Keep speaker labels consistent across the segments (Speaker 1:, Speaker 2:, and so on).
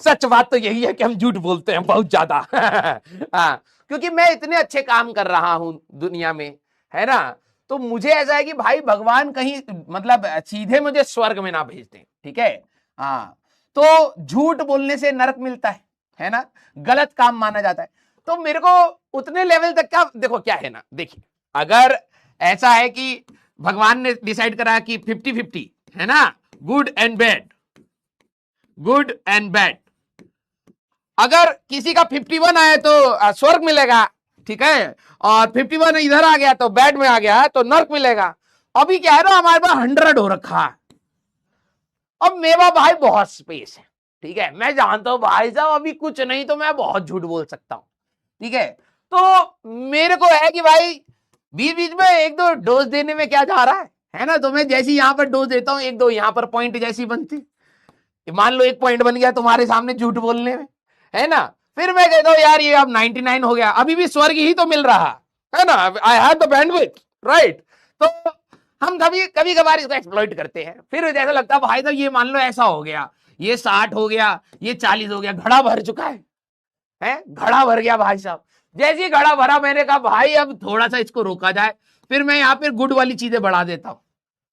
Speaker 1: सच बात तो यही है कि हम झूठ बोलते हैं बहुत ज्यादा। हाँ, क्योंकि मैं इतने अच्छे काम कर रहा हूं दुनिया में, है ना, तो मुझे ऐसा है कि भाई भगवान कहीं मतलब सीधे मुझे स्वर्ग में ना भेज दें, ठीक है। हाँ, तो झूठ बोलने से नरक मिलता है ना, गलत काम माना जाता है। तो मेरे को उतने लेवल तक का देखो क्या है ना, देखिए अगर ऐसा है कि भगवान ने डिसाइड करा कि 50-50 है ना, good and bad, good and bad, अगर किसी का 51 आया तो स्वर्ग मिलेगा, ठीक है, और 51 इधर आ गया तो बैड में आ गया तो नर्क मिलेगा। अभी क्या है ना, हमारे पास 100 हो रखा है। अब मेरा भाई बहुत स्पेस है, ठीक है, मैं जानता हूं भाई साहब अभी कुछ नहीं तो मैं बहुत झूठ बोल सकता हूं, ठीक है। तो मेरे को है कि भाई बीच बीच में एक दो डोज देने में क्या जा रहा है ना, तो मैं जैसी यहां पर डोज देता हूं, एक दो यहां पर पॉइंट जैसी बनती, मान लो एक पॉइंट बन गया तुम्हारे सामने झूठ बोलने में, है ना, फिर मैं कहता हूं यार ये अब 99 हो गया, अभी भी स्वर्ग ही तो मिल रहा है ना, I have the bandwidth, right. तो हम कभी कभी कभार इसको एक्सप्लॉइट करते हैं, फिर जैसा लगता है भाई साहब ये मान लो ऐसा हो गया, ये 60 हो गया, ये 40 हो गया, घड़ा भर चुका है, घड़ा भर गया भाई साहब। जैसे ही घड़ा भरा मैंने कहा भाई अब थोड़ा सा इसको रोका जाए, फिर मैं यहाँ पे गुड वाली चीजें बढ़ा देता हूँ,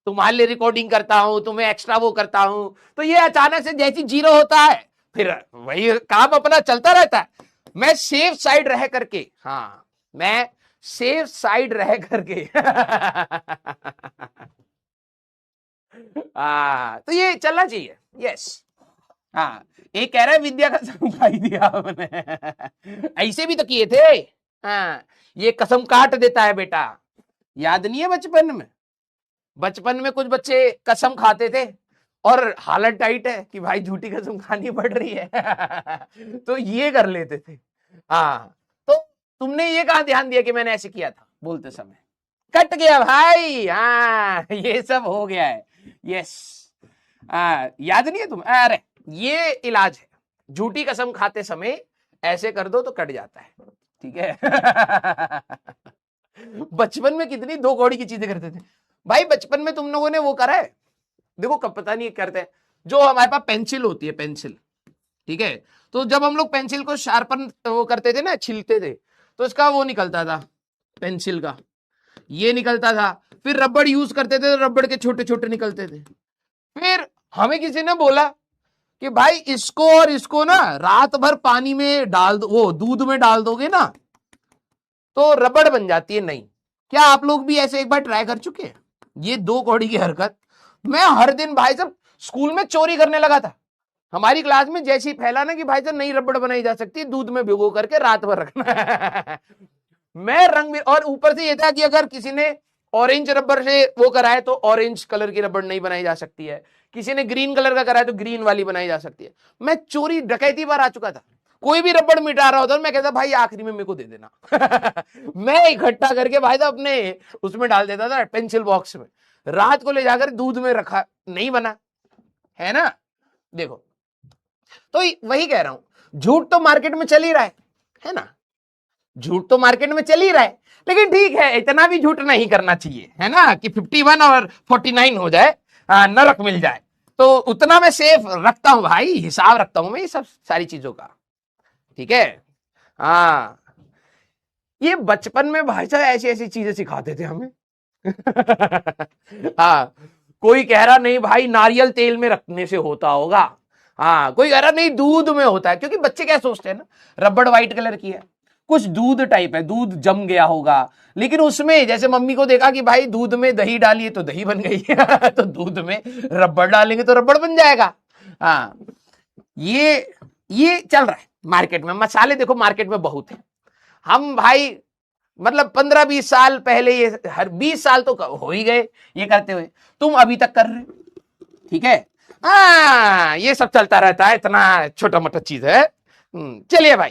Speaker 1: तुम्हारे लिए रिकॉर्डिंग करता हूं, तुम्हें एक्स्ट्रा वो करता हूं, तो ये अचानक से जैसी जीरो होता है फिर वही काम अपना चलता रहता है। मैं सेफ साइड रह करके, हाँ मैं सेफ साइड रह करके तो ये चलना चाहिए, यस। हाँ, एक कह रहा है विद्या का समझाई दिया हमने। ऐसे भी तो किए थे। हाँ, ये कसम काट देता है बेटा, याद नहीं है बचपन में? बचपन में कुछ बच्चे कसम खाते थे और हालत टाइट है कि भाई झूठी कसम खानी पड़ रही है। तो ये कर लेते थे। हाँ, तो तुमने ये कहाँ ध्यान दिया कि मैंने ऐसे किया था बोलते समय? कट गया भाई, हाँ ये सब हो गया है, यस। याद नहीं है तुम? अरे ये इलाज है, झूठी कसम खाते समय ऐसे कर दो तो कट जाता है, ठीक है। बचपन में कितनी दो कौड़ी की चीजें करते थे भाई। बचपन में तुम लोगों ने वो करा है, देखो कब पता नहीं करते हैं, जो हमारे पास पेंसिल होती है, पेंसिल, ठीक है, तो जब हम लोग पेंसिल को शार्पन वो करते थे ना, छिलते थे, तो इसका वो निकलता था, पेंसिल का ये निकलता था, फिर रबड़ यूज करते थे तो रबड़ के छोटे छोटे निकलते थे। फिर हमें किसी ने बोला कि भाई इसको और इसको ना रात भर पानी में डाल दो, वो दूध में डाल दोगे ना तो रबड़ बन जाती है। नहीं, क्या आप लोग भी ऐसे एक बार ट्राई कर चुके हैं ये दो कौड़ी की हरकत? मैं हर दिन भाई साहब स्कूल में चोरी करने लगा था। हमारी क्लास में जैसे ही फैला ना कि भाई साहब नई रबड़ बनाई जा सकती है, दूध में भिगो करके रात भर रखना। मैं रंग, और ऊपर से ये था कि अगर किसी ने ऑरेंज रबड़ से वो कराए तो ऑरेंज कलर की रबड़ नहीं बनाई जा सकती है, किसी ने ग्रीन कलर का कराया तो ग्रीन वाली बनाई जा सकती है। मैं चोरी डकैती बार आ चुका था, कोई भी रबड़ मिटा रहा होता मैं कहता भाई आखिरी में मेरे को दे देना। मैं इकट्ठा करके भाई साहब अपने उसमें डाल देता था, पेंसिल बॉक्स में, रात को ले जाकर दूध में रखा, नहीं बना, है ना। देखो, तो वही कह रहा हूं, झूठ तो मार्केट में चल ही रहा है ना, झूठ तो मार्केट में चल ही रहा है, लेकिन ठीक है इतना भी झूठ नहीं करना चाहिए, है ना, कि 51 और 49 हो जाए, नरक मिल जाए, तो उतना मैं सेफ रखता हूं भाई, हिसाब रखता हूं मैं ये सब सारी चीजों का, ठीक है। हाँ, ये बचपन में भाई साहब ऐसी ऐसी चीजें सिखाते थे हमें। हाँ, कोई कह रहा नहीं भाई नारियल तेल में रखने से होता होगा, हाँ कोई कह रहा नहीं दूध में होता है, क्योंकि बच्चे क्या सोचते हैं ना, रबड़ व्हाइट कलर की है, कुछ दूध टाइप है, दूध जम गया होगा, लेकिन उसमें जैसे मम्मी को देखा कि भाई दूध में दही डालिए तो दही बन गई। तो दूध में रबड़ डालेंगे तो रबड़ बन जाएगा। हाँ, ये चल रहा है मार्केट में, मसाले देखो मार्केट में बहुत है। हम भाई मतलब 15-20 साल पहले, ये हर 20 साल तो हो ही गए ये करते हुए, तुम अभी तक कर रहे, ठीक है। हाँ, ये सब चलता रहता है, इतना छोटा मोटा चीज है। चलिए भाई,